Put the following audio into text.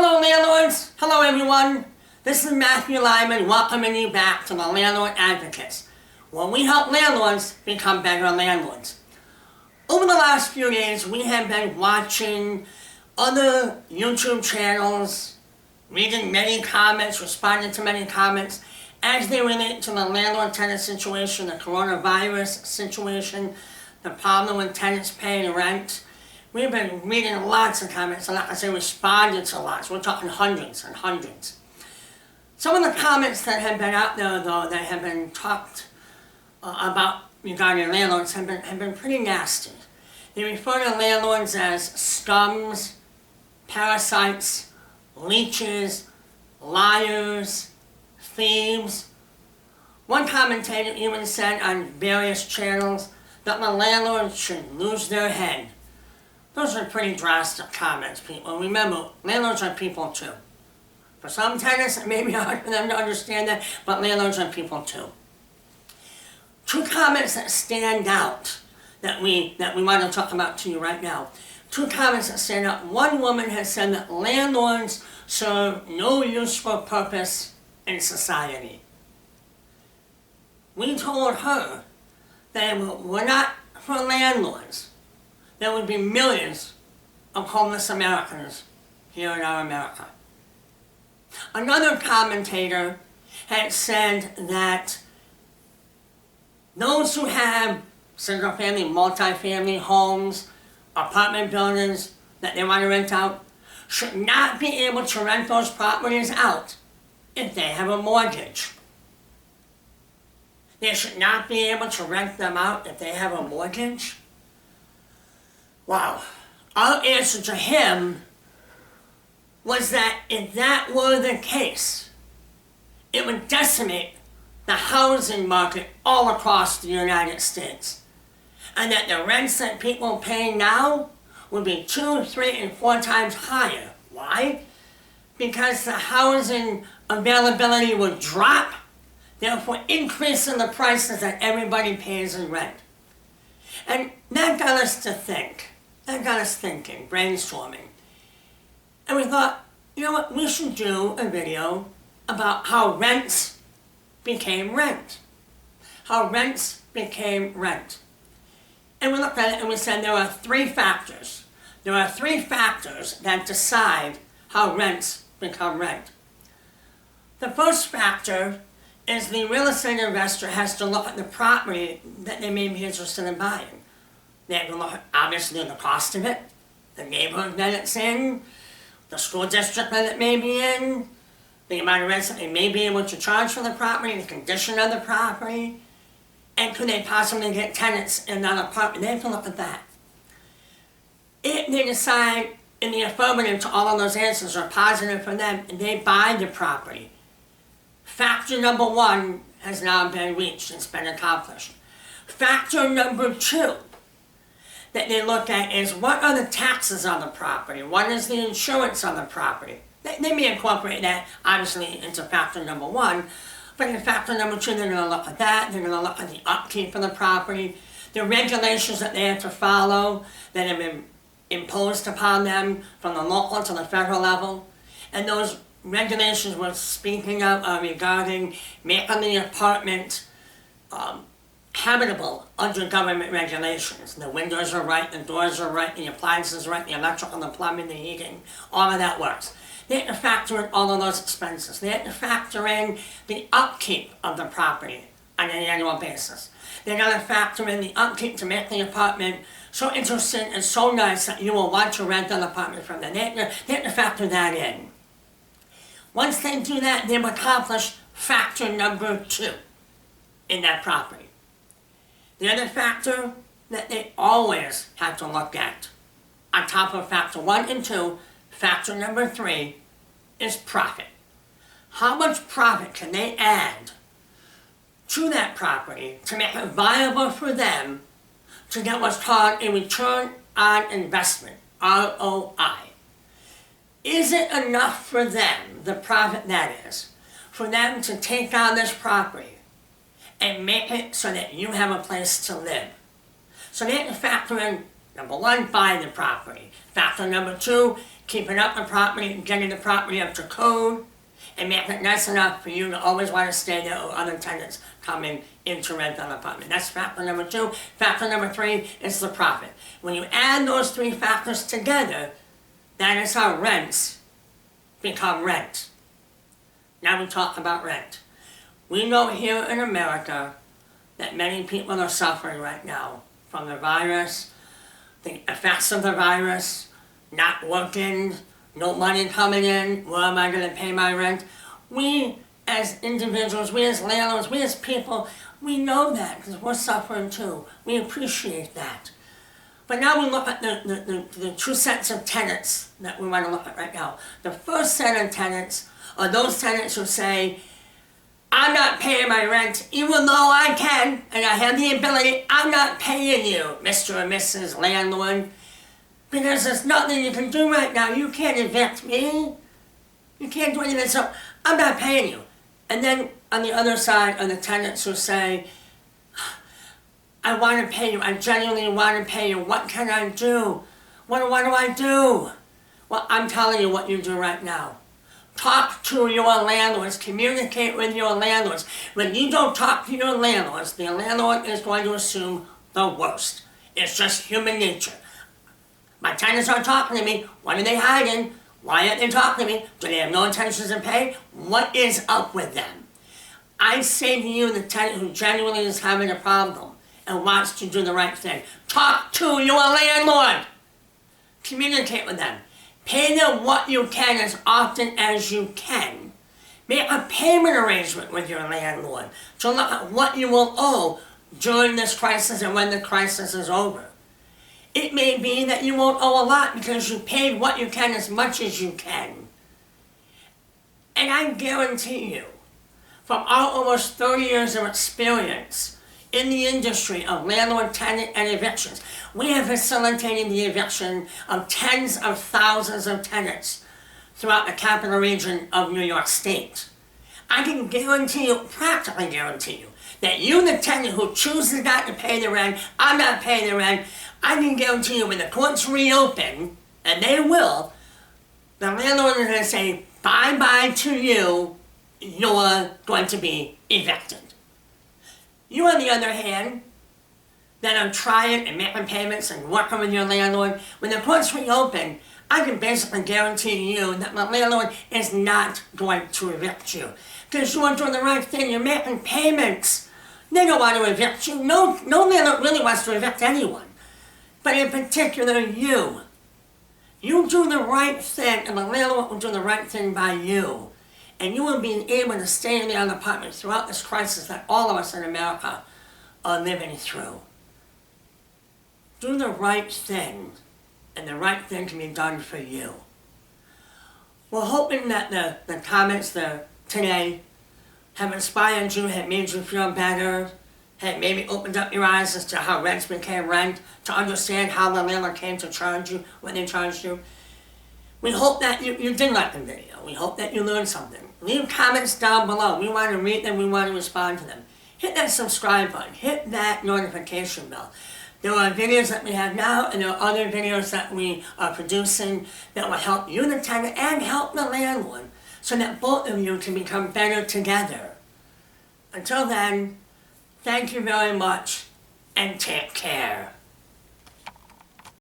Hello landlords, hello everyone. This is Matthew Lyman welcoming you back to the Landlord Advocates, where we help landlords become better landlords. Over the last few days, we have been watching other YouTube channels, reading many comments, responding to many comments as they relate to the landlord-tenant situation, the coronavirus situation, the problem with tenants paying rent. We've been reading lots of comments, and like I say, responded to lots. We're talking hundreds and hundreds. Some of the comments that have been out there, though, that have been talked about regarding landlords have been pretty nasty. They refer to landlords as scums, parasites, leeches, liars, thieves. One commentator even said on various channels that the landlords should lose their head. Those are pretty drastic comments, people. Remember, landlords are people too. For some tenants, it may be hard for them to understand that, but landlords are people too. Two comments that stand out that we want to talk about to you right now. Two comments that stand out. One woman has said that landlords serve no useful purpose in society. We told her that we're not for landlords. There would be millions of homeless Americans here in our America. Another commentator had said that those who have single-family, multi-family homes, apartment buildings that they want to rent out should not be able to rent those properties out if they have a mortgage. They should not be able to rent them out if they have a mortgage. Wow. Our answer to him was that if that were the case, it would decimate the housing market all across the United States. And that the rents that people pay now would be 2, 3, and 4 times higher. Why? Because the housing availability would drop, therefore increasing the prices that everybody pays in rent. And that got us to think. That got us thinking, brainstorming. And we thought, you know what, we should do a video about how rents became rent. How rents became rent. And we looked at it and we said there are 3 factors. There are 3 factors that decide how rents become rent. The first factor is the real estate investor has to look at the property that they may be interested in buying. They have to look at, obviously, the cost of it, the neighborhood that it's in, the school district that it may be in, the amount of rents that they may be able to charge for the property, the condition of the property, and could they possibly get tenants in that apartment. They have to look at that. If they decide in the affirmative to all of those answers are positive for them, and they buy the property, factor number 1 has now been reached, it's been accomplished. Factor number 2 that they look at is what are the taxes on the property? What is the insurance on the property? They may incorporate that, obviously, into factor number 1, but in factor number 2, they're going to look at that. They're going to look at the upkeep of the property, the regulations that they have to follow that have been imposed upon them from the local to the federal level. And those regulations we're speaking of are regarding making the apartment habitable under government regulations. The windows are right, the doors are right, the appliances are right, the electrical, the plumbing, the heating, all of that works. They have to factor in all of those expenses. They have to factor in the upkeep of the property on an annual basis. They're going to factor in the upkeep to make the apartment so interesting and so nice that you will want to rent an apartment from them. They have to factor that in. Once they do that, they've accomplished factor number 2 in that property. The other factor that they always have to look at, on top of factor 1 and 2, factor number 3 is profit. How much profit can they add to that property to make it viable for them to get what's called a return on investment, ROI? Is it enough for them, the profit that is, for them to take on this property and make it so that you have a place to live? So they have to factor in, number 1, buy the property. Factor number 2, keeping up the property, getting the property up to code, and making it nice enough for you to always want to stay there or other tenants coming in to rent an apartment. That's factor number 2. Factor number 3 is the profit. When you add those 3 factors together, that is how rents become rent. Now we talk about rent. We know here in America that many people are suffering right now from the virus, the effects of the virus, not working, no money coming in, where am I going to pay my rent? We as individuals, we as landlords, we as people, we know that because we're suffering too. We appreciate that. But now we look at the 2 sets of tenants that we want to look at right now. The first set of tenants are those tenants who say, I'm not paying my rent, even though I can, and I have the ability, I'm not paying you, Mr. or Mrs. Landlord, because there's nothing you can do right now. You can't evict me. You can't do anything, so I'm not paying you. And then on the other side are the tenants who say, I want to pay you, I genuinely want to pay you, what can I do? What do I do? Well, I'm telling you what you do right now. Talk to your landlords, communicate with your landlords. When you don't talk to your landlords, the landlord is going to assume the worst. It's just human nature. My tenants aren't talking to me. What are they hiding? Why aren't they talking to me? Do they have no intentions of paying? What is up with them? I say to you, the tenant who genuinely is having a problem and wants to do the right thing, talk to your landlord. Communicate with them. Pay them what you can as often as you can. Make a payment arrangement with your landlord to look at what you will owe during this crisis and when the crisis is over. It may be that you won't owe a lot because you paid what you can as much as you can. And I guarantee you, from our almost 30 years of experience in the industry of landlord, tenant, and evictions, we have facilitated the eviction of tens of thousands of tenants throughout the capital region of New York State. I can guarantee you, practically guarantee you, that you, the tenant who chooses not to pay the rent, I'm not paying the rent, I can guarantee you when the courts reopen, and they will, the landlord is going to say, bye-bye to you, you're going to be evicted. You, on the other hand, that are trying and making payments and working with your landlord, when the courts reopen, I can basically guarantee you that my landlord is not going to evict you. Because you are doing the right thing, you're making payments. They don't want to evict you. No landlord really wants to evict anyone. But in particular, you. You do the right thing, and the landlord will do the right thing by you. And you will be able to stay in the apartment throughout this crisis that all of us in America are living through. Do the right thing, and the right thing can be done for you. We're hoping that the comments today have inspired you, have made you feel better, have maybe opened up your eyes as to how rents became rent, to understand how the landlord came to charge you when they charged you. We hope that you did like the video. We hope that you learned something. Leave comments down below. We want to read them. We want to respond to them. Hit that subscribe button. Hit that notification bell. There are videos that we have now, and there are other videos that we are producing that will help you, the tenant, and help the landlord, so that both of you can become better together. Until then, thank you very much, and take care.